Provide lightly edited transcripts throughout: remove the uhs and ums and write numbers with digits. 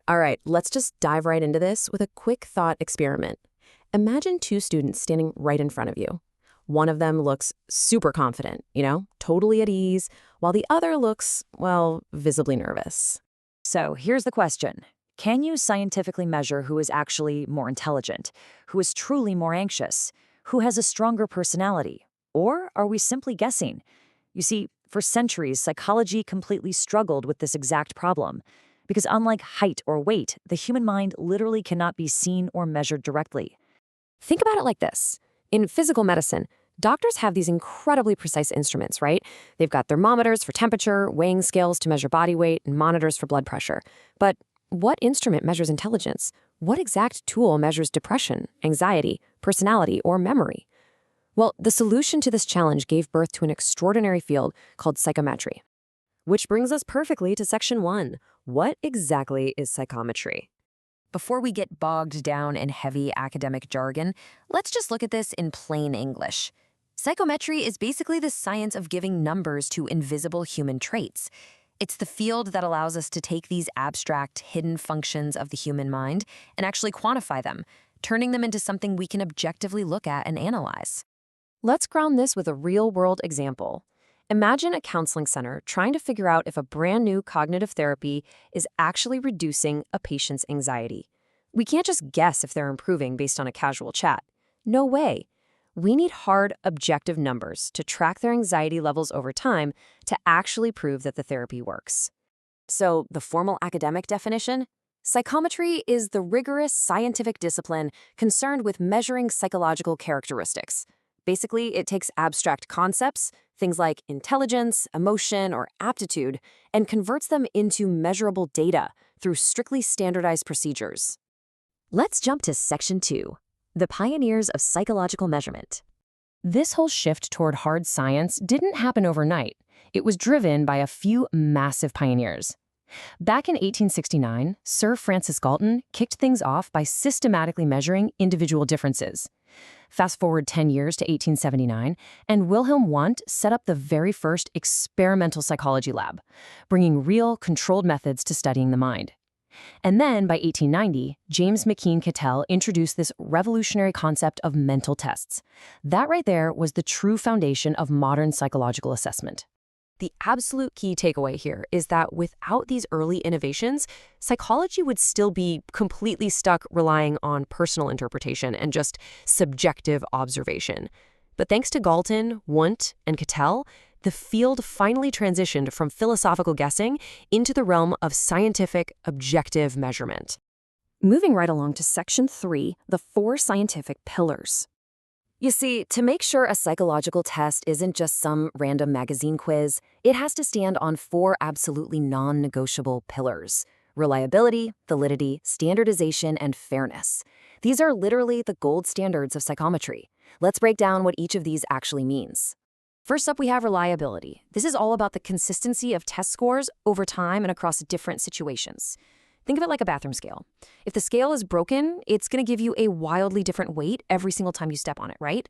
All right, let's just dive right into this with a quick thought experiment. Imagine two students standing right in front of you. One of them looks super confident, totally at ease, while the other looks, well, visibly nervous. So here's the question. Can you scientifically measure who is actually more intelligent, who is truly more anxious, who has a stronger personality? Or are we simply guessing? You see, for centuries, psychology completely struggled with this exact problem. Because unlike height or weight, the human mind literally cannot be seen or measured directly. Think about it like this. In physical medicine, doctors have these incredibly precise instruments, right? They've got thermometers for temperature, weighing scales to measure body weight, and monitors for blood pressure. But what instrument measures intelligence? What exact tool measures depression, anxiety, personality, or memory? Well, the solution to this challenge gave birth to an extraordinary field called psychometry. Which brings us perfectly to section 1. What exactly is psychometry? Before we get bogged down in heavy academic jargon, let's just look at this in plain English. Psychometry is basically the science of giving numbers to invisible human traits. It's the field that allows us to take these abstract, hidden functions of the human mind and actually quantify them, turning them into something we can objectively look at and analyze. Let's ground this with a real-world example. Imagine a counseling center trying to figure out if a brand new cognitive therapy is actually reducing a patient's anxiety. We can't just guess if they're improving based on a casual chat. No way. We need hard, objective numbers to track their anxiety levels over time to actually prove that the therapy works. So, the formal academic definition? Psychometry is the rigorous scientific discipline concerned with measuring psychological characteristics. Basically, it takes abstract concepts, things like intelligence, emotion, or aptitude, and converts them into measurable data through strictly standardized procedures. Let's jump to Section 2, the pioneers of psychological measurement. This whole shift toward hard science didn't happen overnight. It was driven by a few massive pioneers. Back in 1869, Sir Francis Galton kicked things off by systematically measuring individual differences. Fast forward 10 years to 1879, and Wilhelm Wundt set up the very first experimental psychology lab, bringing real, controlled methods to studying the mind. And then, by 1890, James McKeen Cattell introduced this revolutionary concept of mental tests. That right there was the true foundation of modern psychological assessment. The absolute key takeaway here is that without these early innovations, psychology would still be completely stuck relying on personal interpretation and just subjective observation. But thanks to Galton, Wundt, and Cattell, the field finally transitioned from philosophical guessing into the realm of scientific, objective measurement. Moving right along to Section 3, the 4 scientific pillars. You see, to make sure a psychological test isn't just some random magazine quiz, it has to stand on 4 absolutely non-negotiable pillars: reliability, validity, standardization, and fairness. These are literally the gold standards of psychometry. Let's break down what each of these actually means. First up, we have reliability. This is all about the consistency of test scores over time and across different situations. Think of it like a bathroom scale. If the scale is broken, it's going to give you a wildly different weight every single time you step on it, right?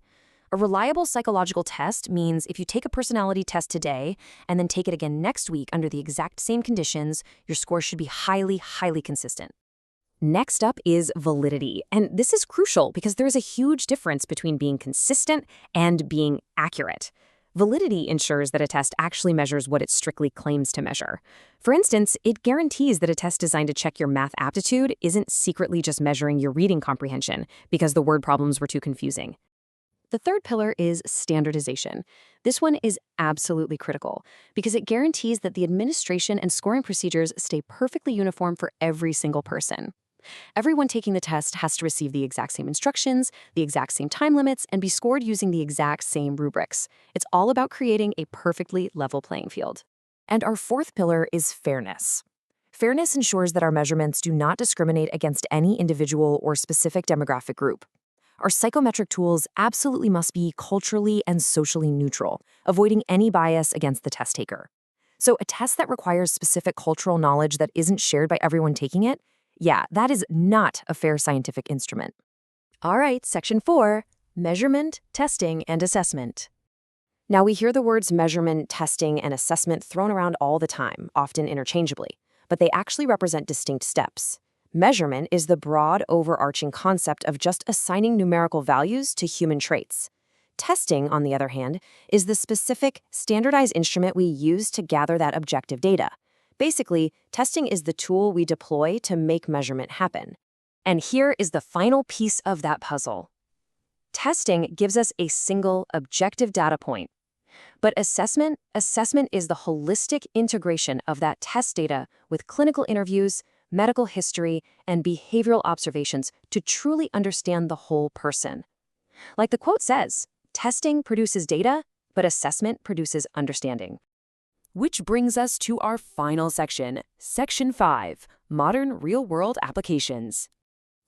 A reliable psychological test means if you take a personality test today and then take it again next week under the exact same conditions, your score should be highly, highly consistent. Next up is validity, and this is crucial because there's a huge difference between being consistent and being accurate. Validity ensures that a test actually measures what it strictly claims to measure. For instance, it guarantees that a test designed to check your math aptitude isn't secretly just measuring your reading comprehension because the word problems were too confusing. The third pillar is standardization. This one is absolutely critical because it guarantees that the administration and scoring procedures stay perfectly uniform for every single person. Everyone taking the test has to receive the exact same instructions, the exact same time limits, and be scored using the exact same rubrics. It's all about creating a perfectly level playing field. And our fourth pillar is fairness. Fairness ensures that our measurements do not discriminate against any individual or specific demographic group. Our psychometric tools absolutely must be culturally and socially neutral, avoiding any bias against the test taker. So a test that requires specific cultural knowledge that isn't shared by everyone taking it, yeah, that is not a fair scientific instrument. All right, Section 4, measurement, testing, and assessment. Now, we hear the words measurement, testing, and assessment thrown around all the time, often interchangeably, but they actually represent distinct steps. Measurement is the broad, overarching concept of just assigning numerical values to human traits. Testing, on the other hand, is the specific, standardized instrument we use to gather that objective data. Basically, testing is the tool we deploy to make measurement happen. And here is the final piece of that puzzle. Testing gives us a single, objective data point. But assessment is the holistic integration of that test data with clinical interviews, medical history, and behavioral observations to truly understand the whole person. Like the quote says, testing produces data, but assessment produces understanding. Which brings us to our final section, Section 5, Modern Real-World Applications.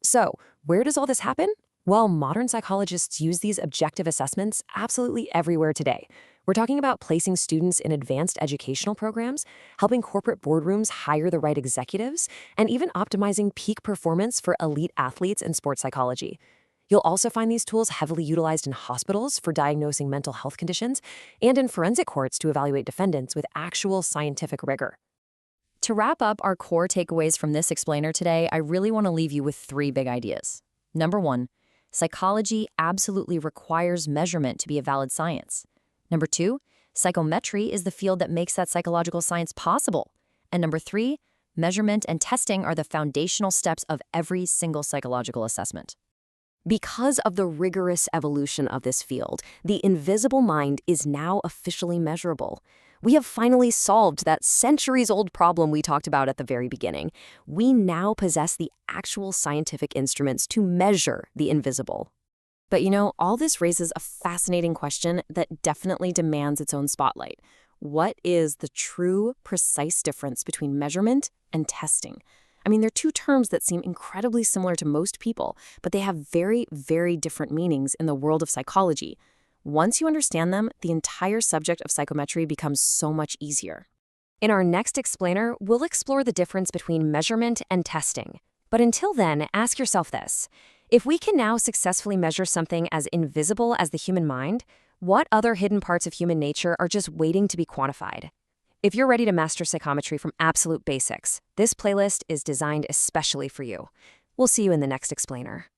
So, where does all this happen? Well, modern psychologists use these objective assessments absolutely everywhere today. We're talking about placing students in advanced educational programs, helping corporate boardrooms hire the right executives, and even optimizing peak performance for elite athletes in sports psychology. You'll also find these tools heavily utilized in hospitals for diagnosing mental health conditions and in forensic courts to evaluate defendants with actual scientific rigor. To wrap up our core takeaways from this explainer today, I really want to leave you with 3 big ideas. Number 1, psychology absolutely requires measurement to be a valid science. Number 2, psychometry is the field that makes that psychological science possible. And number 3, measurement and testing are the foundational steps of every single psychological assessment. Because of the rigorous evolution of this field, the invisible mind is now officially measurable. We have finally solved that centuries-old problem we talked about at the very beginning. We now possess the actual scientific instruments to measure the invisible. But all this raises a fascinating question that definitely demands its own spotlight. What is the true, precise difference between measurement and testing? They're 2 terms that seem incredibly similar to most people, but they have very, very different meanings in the world of psychology. Once you understand them, the entire subject of psychometry becomes so much easier. In our next explainer, we'll explore the difference between measurement and testing. But until then, ask yourself this. If we can now successfully measure something as invisible as the human mind, what other hidden parts of human nature are just waiting to be quantified? If you're ready to master psychometry from absolute basics, this playlist is designed especially for you. We'll see you in the next explainer.